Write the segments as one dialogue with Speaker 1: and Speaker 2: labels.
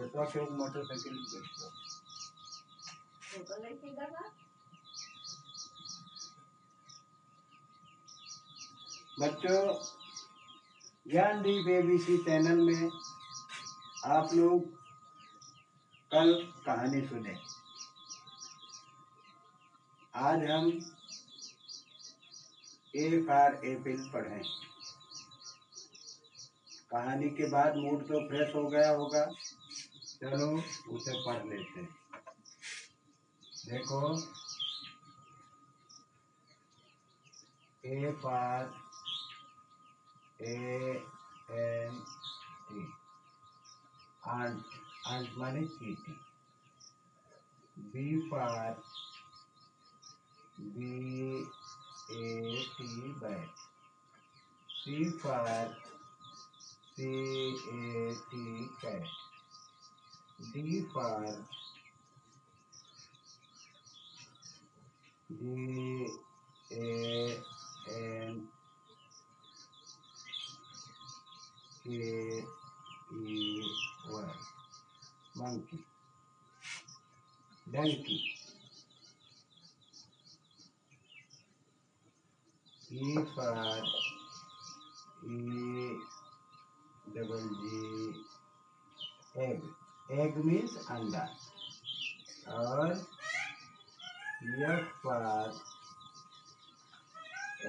Speaker 1: तो अशोक मोटरसाइकिल बेचो बच्चों। ज्ञान दी बेबीसी चैनल में आप लोग कल कहानी सुने। आज हम ए फॉर एप्पल पढ़ें। कहानी के बाद मूड तो फ्रेश हो गया होगा, चलो उसे पढ़ लेते हैं। देखो, A for N T, ant, ant माने चींटी। B for B A T, bat. C for C A T, cat. D for D A N K E Y, monkey। donkey। E for E double G, egg। egg means अंडा। और F for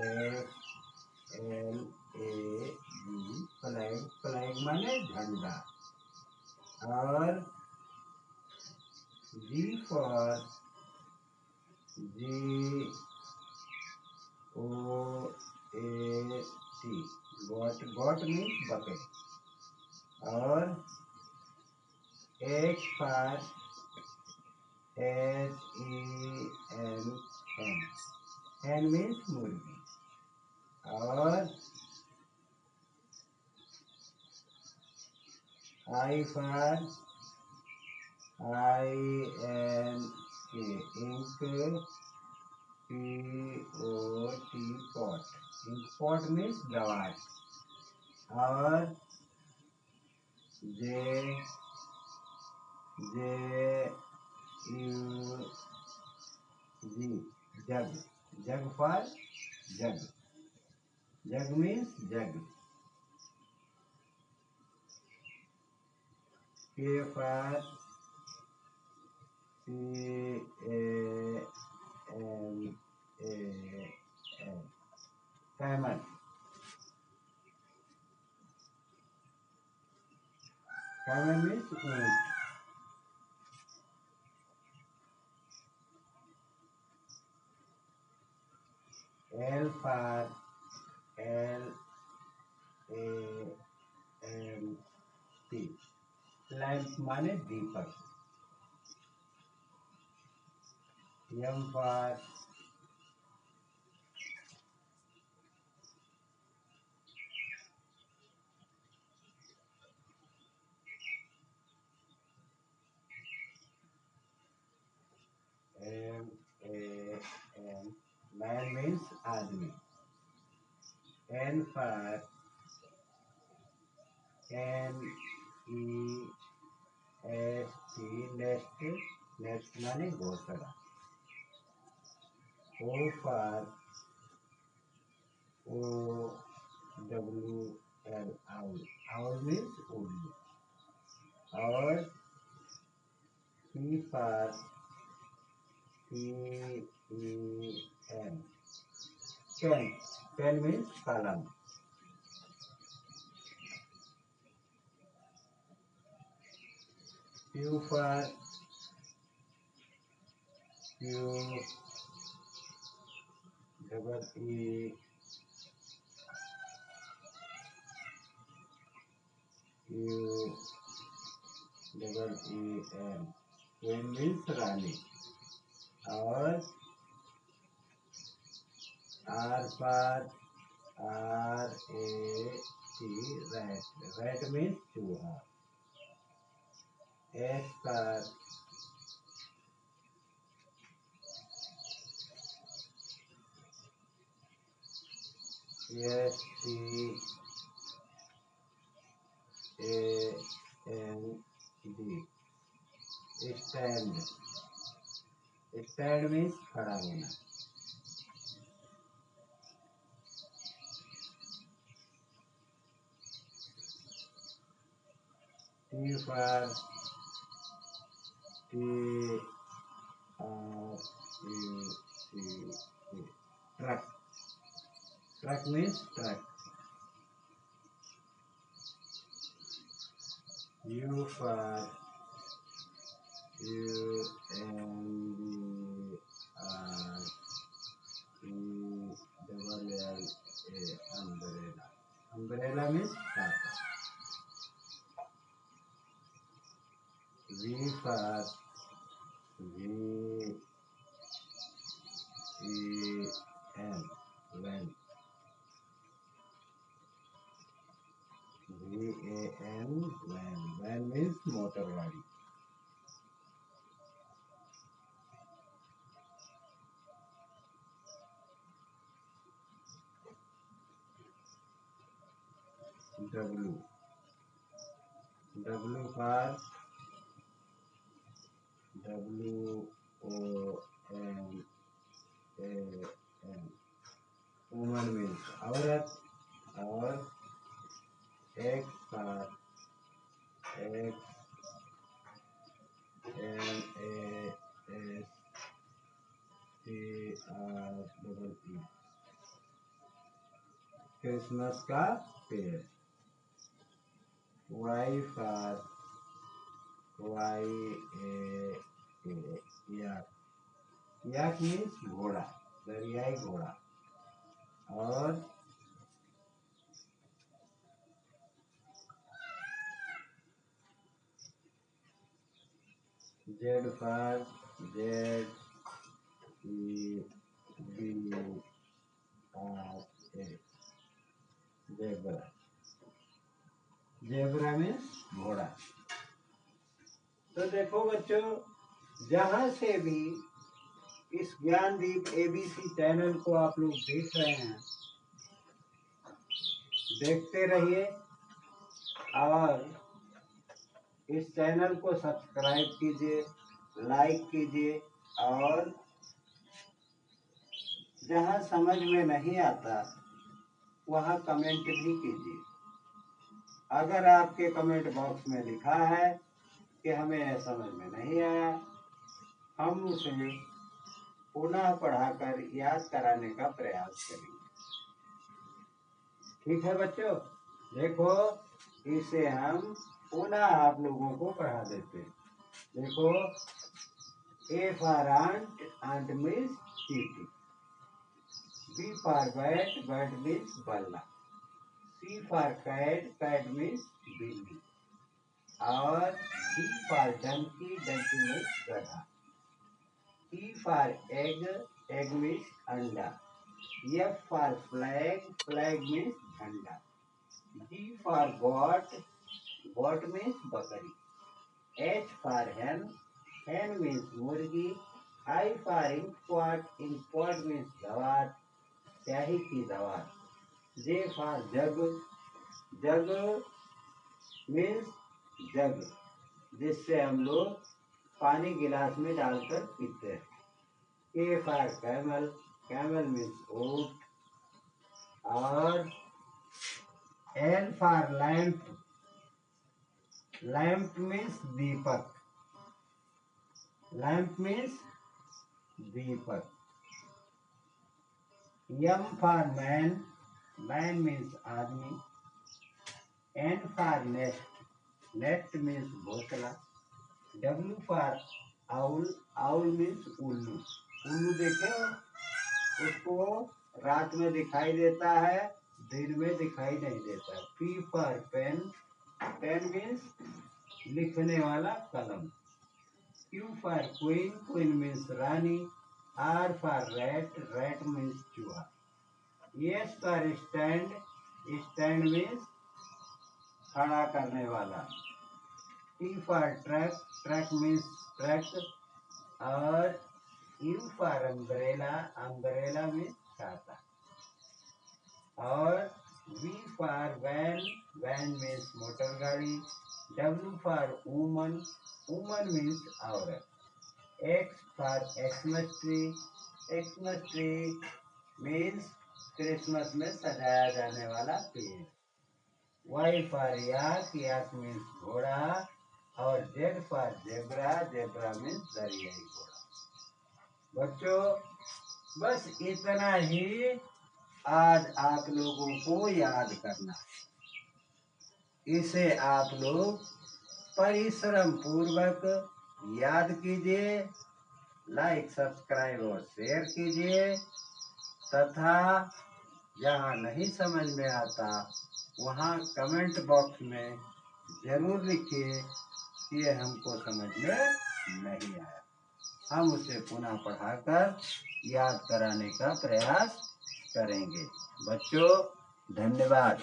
Speaker 1: F L A G, flag. Flag माने झंडा। और G for G O A T, goat। goat means बकरी। और H for HEN, hen। hen means मुर्गी। और I for INK, ink। POT, pot। ink pot means दवात। और J U G, jug। jug for jug। jug means jug। K for CAMAL, camel। camel means ऊंट। L for LAMP, lamp माने दीपक। M for MAN, man means आदमी। N for NEST, nest। nest माने घोंसला। O for OWL, owl। owl means उल्लू। और P for PEN, pen। pen means कलम। Q for Q double E Q double EN, queen means रानी। और R for RAT, rat। rat means चूहा। S for STAND, ठीक। Stand, stand means खड़ा होना। T for T R U C K, truck. Truck means truck. U for U N D R E double L A, umbrella. Umbrella means chata. V for V E N, van. VAN, van. Van means motor गाड़ी। W, W for W O N A N, woman means औरत। और X for X N A S T R double E, Christmas का पेड़। Y for Y A yak, yak means घोड़ा, दरियाई घोड़ा। और Z for Z E B R A, zebra, zebra means घोड़ा। तो देखो बच्चों, जहां से भी इस ज्ञानदीप ABC चैनल को आप लोग देख रहे हैं, देखते रहिए और इस चैनल को सब्सक्राइब कीजिए, लाइक कीजिए, और जहां समझ में नहीं आता वहां कमेंट भी कीजिए। अगर आपके कमेंट बॉक्स में लिखा है कि हमें यह समझ में नहीं आया, हम उसे पुनः पढ़ाकर याद कराने का प्रयास करेंगे। ठीक है बच्चों, देखो इसे हम पुनः आप लोगों को पढ़ा देते हैं। देखो, A for ant, ant means चींटी। B for bat, bat means बल्ला। C for cat, cat means बिल्ली। और D for donkey, donkey means गधा। E for egg, egg means अंडा। F for flag, flag means झंडा। G for goat, goat means बकरी। H for hen, hen means मुर्गी। I for inkpot, inkpot means दवात, स्याही की दवात। J for jug, jug means jug, जिससे हम लोग पानी गिलास में डालकर पीते हैं। K for camel, camel means ऊंट। और L for lamp, lamp means Deepak, lamp means Deepak. M for man, man means आदमी। N for nest, nest means घोंसला। W for owl, owl means उल्लू, उल्लू देखे हो, उसको रात में दिखाई देता है, दिन में दिखाई नहीं देता। P for pen, pen means लिखने वाला कलम। Q for queen, queen means Rani. R for rat, rat means चूहा। S for stand, stand means खड़ा करने वाला। T for truck, truck means truck. और U for umbrella, umbrella means छाता। और V for van, van means motor गाड़ी. W for woman, woman means औरत. X for Xmas tree, Xmas tree means Christmas में सजाया जाने वाला पेड़. Y for yak, yak means घोड़ा. और Z for zebra, zebra means दरियाई घोड़ा. बच्चों बस इतना ही आज आप लोगों को याद करना है. इसे आप लोग परिश्रम पूर्वक याद कीजिए, लाइक सब्सक्राइब और शेयर कीजिए, तथा जहाँ नहीं समझ में आता वहाँ कमेंट बॉक्स में जरूर लिखिए कि ये हमको समझ में नहीं आया. हम उसे पुनः पढ़ाकर याद कराने का प्रयास करेंगे. बच्चों धन्यवाद.